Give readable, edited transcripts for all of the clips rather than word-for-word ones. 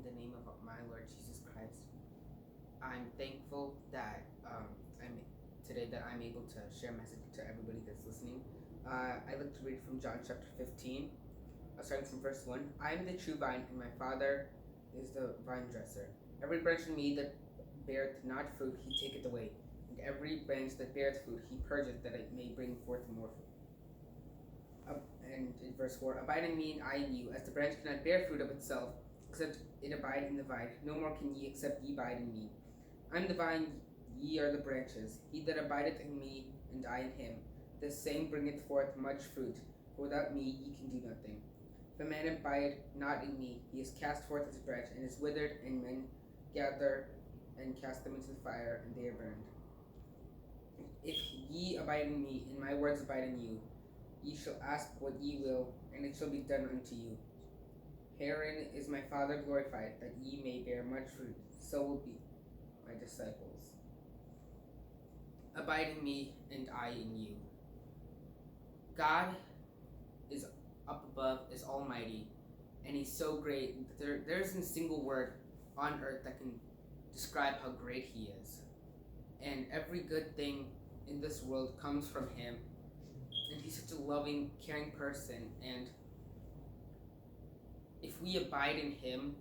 in the name of my Lord Jesus Christ. I'm thankful that I'm able to share a message to everybody that's listening. I like to read from John chapter 15, starting from verse 1. I am the true vine, and my Father is the vine dresser. Every branch in me that beareth not fruit, he taketh away. And every branch that beareth fruit, he purgeth, that it may bring forth more fruit. And in verse 4, abide in me and I in you, as the branch cannot bear fruit of itself, except it abide in the vine. No more can ye, except ye abide in me. I am the vine, ye are the branches. He that abideth in me, and I in him, the same bringeth forth much fruit. For without me ye can do nothing. If a man abide not in me, he is cast forth as a branch, and is withered, and men gather and cast them into the fire, and they are burned. If ye abide in me, and my words abide in you, ye shall ask what ye will, and it shall be done unto you. Herein is my Father glorified, that ye may bear much fruit, so will be my disciples. Abide in me, and I in you. God is up above, is almighty, and he's so great that there isn't a single word on earth that can describe how great he is. And every good thing in this world comes from him. And he's such a loving, caring person. And if we abide in him,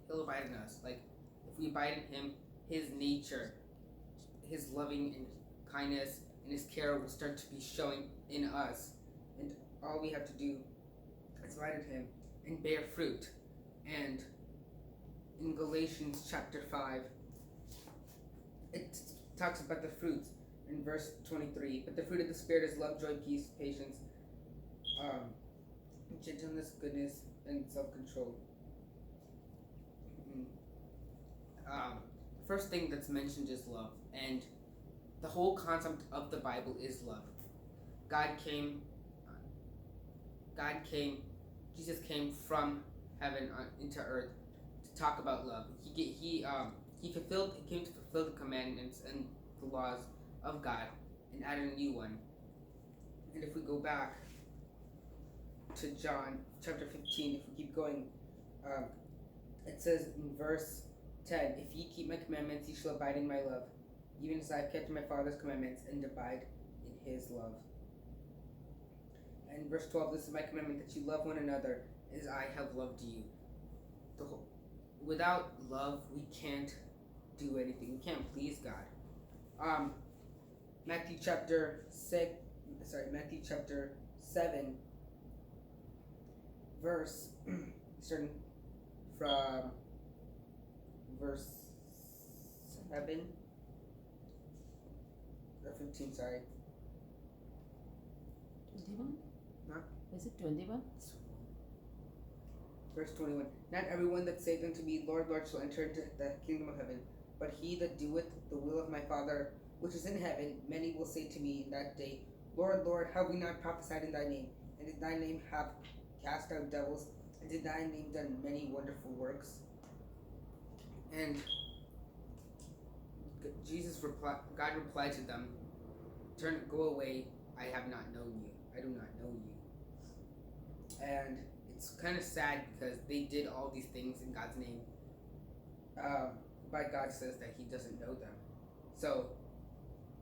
he'll abide in us. Like, if we abide in him, his nature, his loving and kindness and his care will start to be showing in us. And all we have to do is abide in him and bear fruit. And in Galatians chapter 5, it talks about the fruits in verse 23. But the fruit of the Spirit is love, joy, peace, patience, gentleness, goodness, and self-control. First thing that's mentioned is love, and the whole concept of the Bible is love. Jesus came from heaven into earth to talk about love. He came to fulfill the commandments and the laws of God and add a new one. And if we go back to John chapter 15, if we keep going, it says in verse 10, if ye keep my commandments, ye shall abide in my love, even as I have kept my Father's commandments and abide in his love. And verse 12, this is my commandment, that you love one another as I have loved you. Without love, we can't do anything. We can't please God. Matthew chapter 7, verse, starting from verse 7, or 15, sorry. 21? Huh? Is it 21? Verse 21, not everyone that saith unto me, Lord, Lord, shall enter into the kingdom of heaven, but he that doeth the will of my Father which is in heaven. Many will say to me in that day, Lord, Lord, have we not prophesied in thy name? And in thy name have cast out devils? And in thy name done many wonderful works? And God replied to them, go away, I have not known you. I do not know you. And it's kind of sad because they did all these things in God's name, but God says that he doesn't know them. So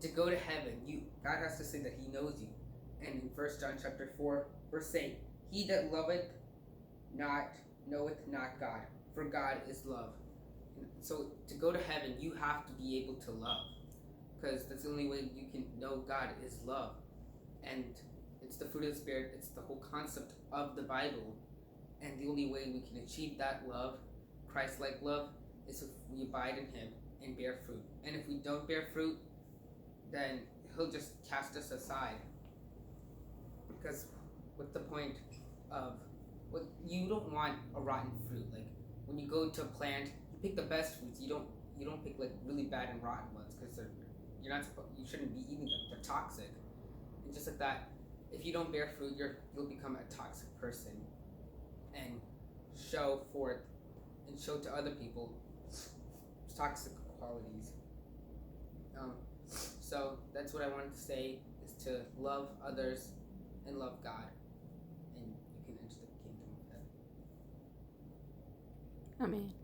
to go to heaven, God has to say that he knows you. And in 1 John chapter 4, verse 8, he that loveth not knoweth not God, for God is love. So to go to heaven, you have to be able to love, because that's the only way you can know God is love. And it's the fruit of the Spirit. It's the whole concept of the Bible. And the only way we can achieve that love, Christ-like love, is if we abide in him and bear fruit. And if we don't bear fruit, then he'll just cast us aside. Because what's the point of you don't want a rotten fruit. Like when you go to a plant, you pick the best fruits. You don't pick like really bad and rotten ones, because you shouldn't be eating them. They're toxic. And just like that, if you don't bear fruit, you'll become a toxic person and show to other people toxic qualities. So that's what I wanted to say, is to love others and love God, and you can enter the kingdom of heaven. Amen.